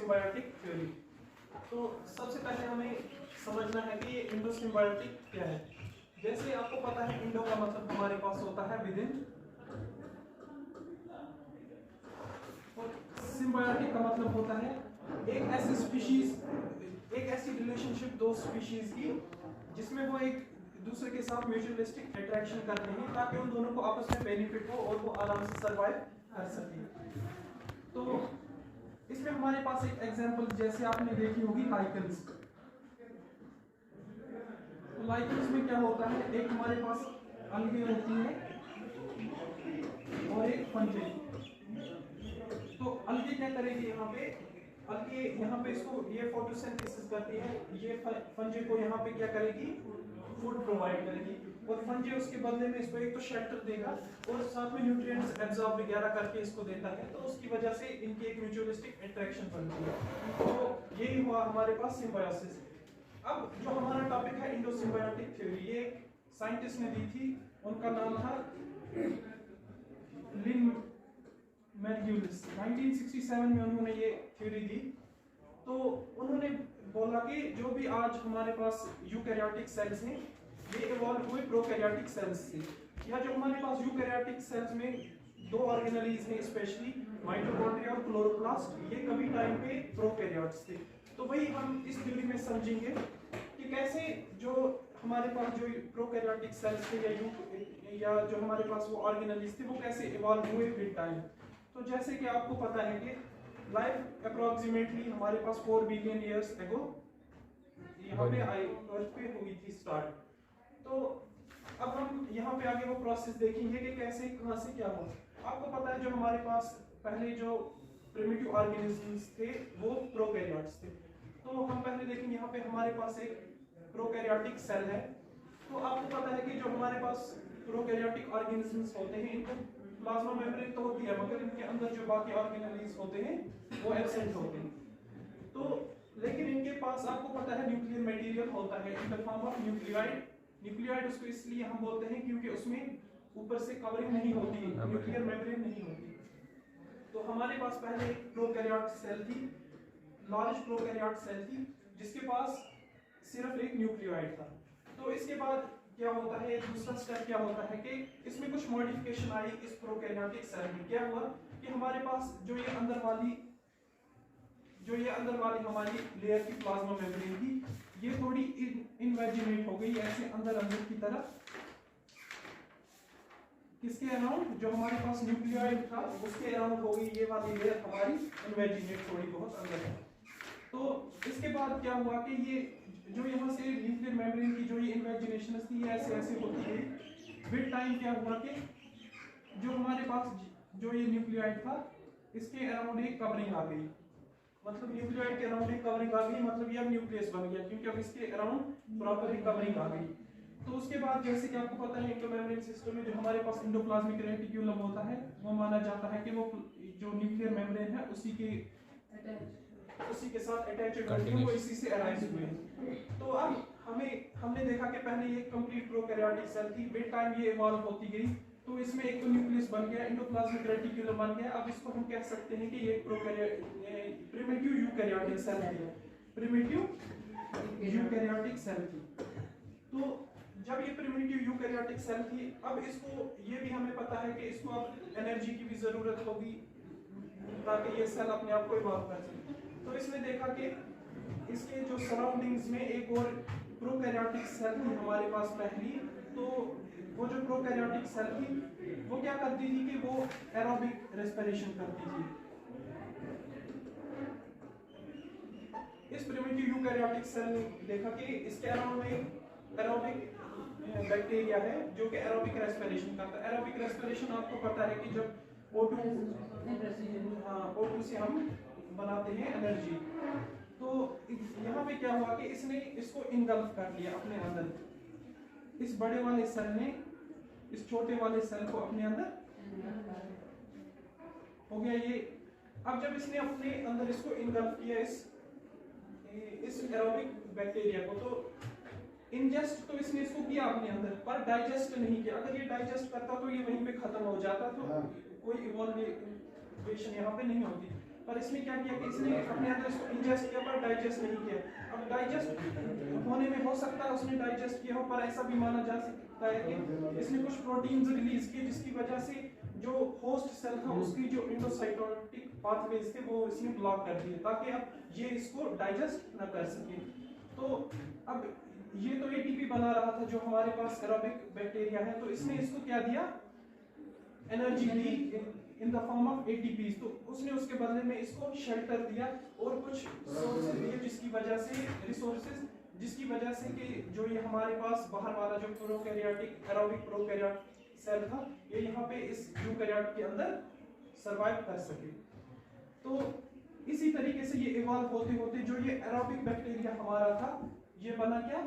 Symbiotic theory. तो सबसे पहले हमें समझना है कि ये इंडो सिम्बायोटिक क्या है। जैसे आपको पता है इंडो का मतलब हमारे पास होता है विद इन, और सिम्बायोटिक का मतलब होता है एक ऐसी स्पीशीज, एक ऐसी रिलेशनशिप दो स्पीशीज की जिसमें वो एक दूसरे के साथ म्यूचुअलिस्टिक अट्रैक्शन करते हैं ताकि उन दोनों को आपस में बेनिफिट हो और वो आराम से सरवाइव कर सके। तो इसमें हमारे पास एक एग्जांपल जैसे आपने देखी होगी लाइकेंस। तो लाइकेंस में क्या होता है, एक हमारे पास अलगे होती है और एक फंजे। तो अलगे क्या करेगी यहाँ पे, अलगे यहाँ पे इसको ये फोटोसिंथेसिस करती है, ये फंजे को यहाँ पे क्या करेगी, फूड प्रोवाइड करेगी, और फंजे उसके बदले में इसको एक तो शेल्टर देगा और साथ में न्यूट्रिएंट्स एब्जॉर्ब वगैरह करके इसको देता है। तो उसकी वजह से इनकी एक म्यूचुअलिस्टिक अट्रैक्शन बनती है। तो यही हुआ हमारे पास सिम्बायोसिस। अब जो हमारा टॉपिक है इंडो सिम्बायोटिक थ्योरी, ये साइंटिस्ट ने दी थी, उनका नाम था लिन मैर्क्यूलिस। 1967 में उन्होंने ये थ्योरी दी। तो उन्होंने बोला कि जो भी आज हमारे पास यूकैरियोटिक सेल्स हैं ये इवॉल्व हुए प्रोकैरियोटिक सेल्स से, या जो हमारे पास यूकैरियोटिक सेल्स में दो ऑर्गेनेलीज हैं स्पेशली माइटोकॉन्ड्रिया और क्लोरोप्लास्ट, ये कभी टाइम पे प्रोकैरियोट्स थे। तो वही हम इस थ्योरी में समझेंगे कि कैसे जो हमारे पास जो प्रोकैरियोटिक सेल्स थे या जो हमारे पास वो ऑर्गेनेलीज थे वो कैसे इवॉल्व हुए विद टाइम। तो जैसे कि आपको पता है कि लाइफ अप्रोक्सीमेटली हमारे पास 4 बिलियन ईयर्स एगो यहाँ पे आई, अर्थ पे हुई थी स्टार्ट। तो अब हम यहाँ पे आगे वो प्रोसेस देखेंगे कि कैसे कहाँ से क्या हुआ। आपको पता है जो हमारे पास पहले जो प्रिमिटिव ऑर्गेनिजम्स थे वो प्रोकैरियोट्स थे। तो हम पहले देखेंगे यहाँ पे हमारे पास एक प्रोकैरियोटिक सेल है। तो आपको पता है कि जो हमारे पास प्रोकैरियोटिक ऑर्गेनिजम्स होते हैं इनको प्लाज्मा मेम्ब्रेन तो होती है, मगर इनके अंदर जो बाकी ऑर्गेनेलीज होते हैं वो एब्सेंट होते हैं। तो लेकिन इनके पास आपको पता है न्यूक्लियर मटेरियल होता है in the form of nucleoid. Nucleoid उसको इसलिए हम बोलते हैं क्योंकि उसमें ऊपर से कवरिंग नहीं होती, न्यूक्लियर मेम्ब्रेन नहीं होती। तो हमारे पास पहले एक प्रोकैरियोट सेल थी, लार्ज प्रोकैरियोट सेल थी जिसके पास सिर्फ एक न्यूक्लियोइड था। तो इसके बाद क्या होता है, दूसरा स्टेप क्या होता है कि इसमें कुछ मॉडिफिकेशन आई इस प्रोकैरियोटिक सेल में। क्या हुआ कि हमारे पास जो ये अंदर वाली हमारी लेयर की प्लाज्मा मेम्ब्रेन थी ये थोड़ी इनवेजिनेट हो गई, ऐसे अंदर की तरफ। किसके अराउंड, जो हमारे पास न्यूक्लियोइड था उसके अराउंड हो गई ये वाली लेयर हमारी इनवेजिनेट थोड़ी बहुत अंदर है। तो इसके बाद क्या हुआ कि ये जो यहाँ से न्यूक्लियर मेम्ब्रेन की जो ये इन्वेजिनेशन थी ये ऐसे ऐसे होती गई। विद टाइम क्या हुआ कि जो हमारे पास जो ये न्यूक्लियोइड था इसके अराउंड एक कवरिंग आ गई, मतलब न्यूक्लियोइड के अराउंड एक कवरिंग आ गई, मतलब ये अब न्यूक्लियस बन गया क्योंकि अब इसके अराउंड प्रॉपर एक कवरिंग आ गई। तो उसके बाद जैसे कि आपको पता है इंडोमेम्ब्रेन सिस्टम में जो हमारे पास इंडोप्लाज्मिक रेटिक्यूलम होता है वो माना जाता है कि वो जो न्यूक्लियर मेम्ब्रेन है उसी के साथ अटैच्ड होते हैं, वो इसी से अराइज हुए हैं। तो अब हमने देखा कि पहले ये कंप्लीट प्रोकैरियोटिक सेल थी, विद टाइम ये इवॉल्व होती गई। तो इसमें एक तो न्यूक्लियस बन गया, इंडोप्लाज्मिक रेटिक्यूलम बन गया। अब इसको हम कह सकते हैं कि ये प्रिमिटिव यूकैरियोटिक सेल है, प्रिमिटिव यूकैरियोटिक सेल थी। तो जब ये प्रिमिटिव यूकैरियोटिक सेल थी, अब इसको ये भी हमें पता है कि इसको अब एनर्जी की भी जरूरत होगी ताकि ये सेल अपने आप को इवॉल्व कर सके। तो इसने देखा कि इसके जो सराउंडिंग्स में एक और प्रोकैरियोटिक सेल थी हमारे पास पहली। तो वो जो प्रोकैरियोटिक सेल थी वो क्या करती थी कि वो एरोबिक रेस्पिरेशन करती थी। इस प्रिमिटिव यूकैरियोटिक सेल ने देखा कि इसके अराउंड में एरोबिक बैक्टीरिया है जो कि एरोबिक रेस्पिरेशन करता है। एरोबिक रेस्पिरेशन आपको पता है कि जब O2 से हम बनाते हैं एनर्जी। तो यहाँ पे क्या हुआ कि इसने इसको इनगल्फ कर लिया अपने अंदर। इस बड़े वाले सेल ने इस छोटे वाले सेल को अपने अंदर हो गया ये। अब जब इसने अपने अंदर इसको इनगल्फ किया इस एरोबिक बैक्टीरिया को, तो इंजेस्ट तो इसने इसको किया अपने अंदर पर डाइजेस्ट नहीं किया। अगर ये डाइजेस्ट करता तो ये वहीं पे खत्म हो जाता, तो कोई इवॉल्वेशन यहाँ पे नहीं होती। पर इसने क्या किया कि इसने अपने अंदर इसको इंजेस्ट किया पर डाइजेस्ट नहीं किया। अब डाइजेस्ट होने में हो सकता है उसने डाइजेस्ट किया हो, पर ऐसा भी माना जा सकता है कि इसने कुछ प्रोटीन्स रिलीज किए जिसकी वजह से जो होस्ट सेल था उसकी जो इंडोसाइटोटिक पाथवेज थे वो इसने ब्लॉक कर दिए ताकि अब ये इसको डाइजेस्ट न कर सके। तो अब ये तो एटीपी बना रहा था जो हमारे पास एरोबिक बैक्टीरिया है, तो इसने इसको क्या दिया, energy the in the form of ATP. तो उसने उसके बदले में इसको शेल्टर दिया और कुछ सोर्सेज दिए जिसकी वजह से रिसोर्सेज जिसकी वजह से कि जो ये हमारे पास बाहर वाला जो प्रोकैरियोटिक एरोबिक प्रोकैरियोट सेल था ये यहाँ पे इस यूकैरियोट के अंदर सरवाइव कर सके। तो इसी तरीके से ये इवॉल्व होते होते जो ये एरोबिक बैक्टीरिया हमारा था ये बना क्या,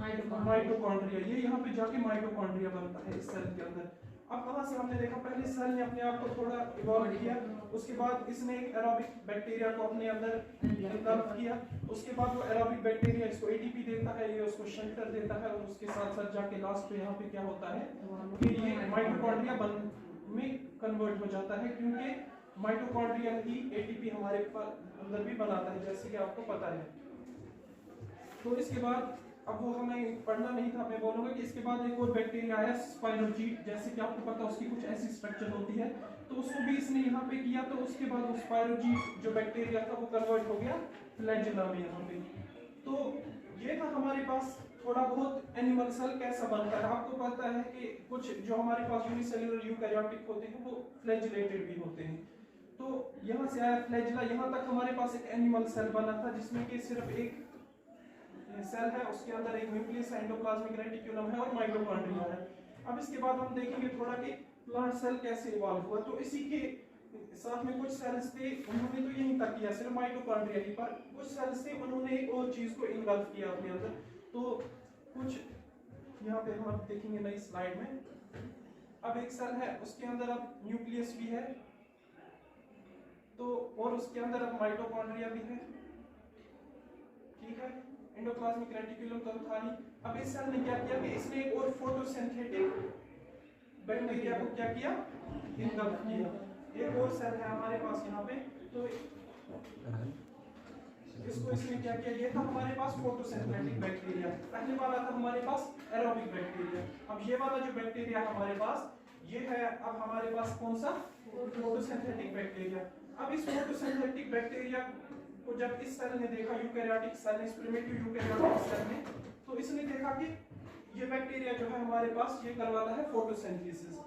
माइटोकॉन्ड्रिया। ये यहाँ पे जाके माइटोकॉन्ड्रिया बनता है इस सेल के अंदर। अब कहाँ से हमने देखा, पहले सेल ने अपने आप को थोड़ा इवॉल्व किया, उसके बाद इसने एक एरोबिक बैक्टीरिया को अपने अंदर इन्वॉल्व किया, उसके बाद वो एरोबिक बैक्टीरिया इसको एटीपी देता है, ये उसको शेल्टर देता है और उसके साथ साथ जाके लास्ट पे यहाँ पे क्या होता है कि ये माइटोकॉन्ड्रिया में कन्वर्ट हो जाता है, क्योंकि माइटोकॉन्ड्रिया ही एटीपी हमारे अंदर भी बनाता है जैसे कि आपको पता है। तो इसके बाद अब वो हमें पढ़ना नहीं था, मैं बोलूंगा कि इसके बाद एक और बैक्टीरिया आया स्पाइरोजीट, जैसे कि आपको पता है उसकी कुछ ऐसी स्ट्रक्चर होती है, तो उसको भी इसने यहाँ पे किया। तो उसके बाद वो स्पाइरोजीट जो बैक्टीरिया था वो कन्वर्ट हो गया फ्लैजेला में यहाँ पे। तो ये था हमारे पास थोड़ा बहुत एनिमल सेल कैसा बनता है। आपको पता है कि कुछ जो हमारे पास यूनिसेल्युलर यूकैरियोटिक होते हैं वो फ्लैजिलेटेड भी होते हैं। तो यहाँ से आया फ्लैजिला, यहाँ तक हमारे पास एक एनिमल सेल बना था जिसमें कि सिर्फ एक सेल है, उसके अंदर एक न्यूक्लियस है, एंडोप्लाज्मिक रेटिकुलम है और माइटोकॉन्ड्रिया है। अब इसके बाद हम देखेंगे थोड़ा कि प्लांट सेल कैसे इवॉल्व हुआ। तो इसी के साथ में कुछ सेल्स थे, उन्होंने तो यही तक किया सिर्फ माइटोकॉन्ड्रिया ही, पर कुछ सेल्स थे उन्होंने एक और चीज को इन्वॉल्व किया अपने अंदर। तो कुछ यहाँ पे हम देखेंगे नई स्लाइड में। अब एक सेल है उसके अंदर अब न्यूक्लियस भी है, तो और उसके अंदर अब माइटोकॉन्ड्रिया भी है, ठीक है, एंडोप्लाज्मिक रेटिकुलम तो था ही। अब इस सेल ने क्या किया कि इसने एक और फोटोसिंथेटिक बैक्टीरिया को क्या किया, इनकल्फ किया। एक और सेल है हमारे पास यहाँ पे, तो इसको इसने क्या किया, ये था हमारे पास फोटोसिंथेटिक बैक्टीरिया, पहले वाला था हमारे पास एरोबिक बैक्टीरिया। अब ये वाला जो बैक्टीरिया हमारे पास ये है, अब हमारे पास कौन सा, फोटोसिंथेटिक बैक्टीरिया। अब इस फोटोसिंथेटिक बैक्टीरिया को जब इस सेल ने देखा, यूकैरियोटिक सेल ने, प्रिमिटिव यूकैरियोटिक सेल ने, तो इसने देखा कि ये बैक्टीरिया जो है हमारे पास ये करवाता है फोटोसिंथेसिस।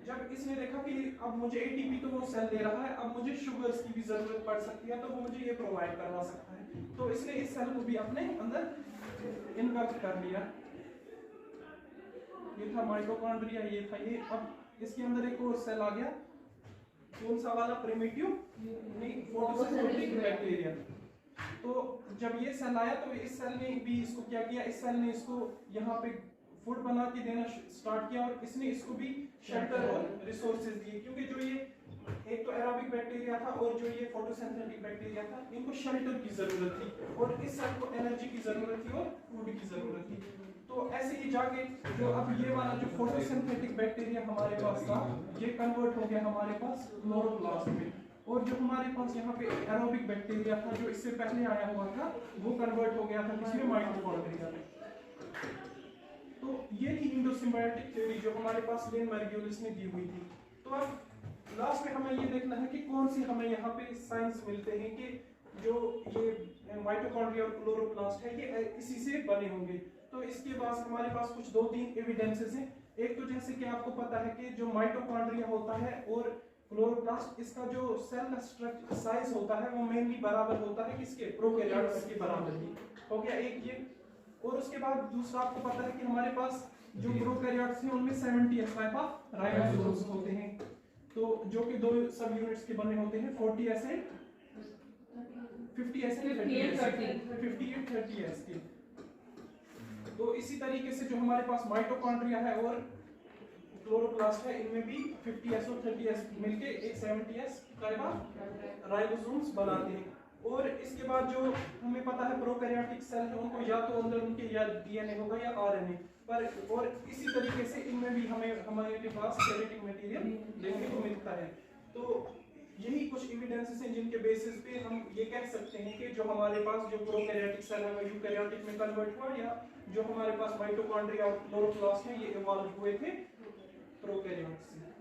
जब इसने देखा कि अब मुझे एटीपी तो वो सेल दे रहा है, अब मुझे शुगर्स की भी जरूरत पड़ सकती है, तो वो मुझे ये प्रोवाइड करवा सकता है, तो इसने इस सेल को भी अपने अंदर इनकल्फ कर लिया। ये था माइटोकॉन्ड्रिया, ये था ये। अब इसके अंदर एक और सेल आ गया, कौन सा वाला, प्रिमिटिव फोटोसिंथेटिक बैक्टीरिया। तो जब ये सेल आया तो इस सेल ने भी इसको क्या किया, इस सेल ने इसको यहाँ पे फूड बना के देना स्टार्ट किया और इसने इसको भी शेल्टर और रिसोर्सेज दिए, क्योंकि जो ये एक तो एरोबिक बैक्टीरिया था और जो ये फोटोसिंथेटिक बैक्टीरिया था, इनको शेल्टर की जरूरत थी और इस सेल को एनर्जी की जरूरत थी और फूड की जरूरत थी। तो ऐसे ही जाके जो अब ये वाला जो फोटोसिंथेटिक बैक्टीरिया हमारे पास था ये कन्वर्ट हो गया हमारे पास क्लोरोप्लास्ट में, और जो हमारे पास यहाँ पे एरोबिक बैक्टीरिया था जो इससे पहले आया हुआ था वो कन्वर्ट हो गया था किसमें, माइटोकॉन्ड्रिया में। तो ये थी इंडोसिम्बायोटिक थ्योरी जो हमारे पास लेन मैर्ग्यूलिस ने दी हुई थी। तो अब लास्ट में हमें ये देखना है कि कौन सी हमें यहाँ पे साइंस मिलते हैं कि जो ये माइटोकॉन्ड्रिया और क्लोरोप्लास्ट है ये इसी से बने होंगे। तो इसके पास हमारे पास कुछ 2-3 एविडेंसेस हैं। एक तो जैसे कि आपको पता है कि जो माइटोकॉन्ड्रिया होता है और क्लोरोप्लास्ट, इसका जो सेल स्ट्रक्चर साइज होता है वो मेनली बराबर होता है किसके, प्रोकैरियोट्स के बराबर ही हो गया एक ये। और उसके बाद दूसरा आपको पता है कि हमारे पास जो प्रोकैरियोट्स हैं उनमें 70 टाइप ऑफ राइबोसोम्स होते हैं, तो जो कि 2 सब यूनिट्स के बने होते हैं, 40 एसिड 50 एसिड 58 30 एसिड। तो इसी तरीके से जो हमारे पास माइटोकॉन्ड्रिया है और क्लोरोप्लास्ट है, इनमें भी 50s और 30s मिलके एक 70s राइबोसोम्स बनाते हैं। और इसके बाद जो हमें पता है प्रोकैरियोटिक सेल है उनको या तो अंदर उनके या डीएनए होगा या आरएनए पर, और इसी तरीके से इनमें भी हमारे पास जेनेटिक मटेरियल देखने को मिलता है। तो यही कुछ एविडेंसेस हैं जिनके बेसिस पे हम ये कह सकते हैं कि जो हमारे पास जो प्रोकैरियोटिक सेल है वो यूकैरियोटिक में कन्वर्ट हुआ, या जो हमारे पास माइटोकॉन्ड्रिया और क्लोरोप्लास्ट है ये इवॉल्व हुए थे प्रोकैरियोट्स से।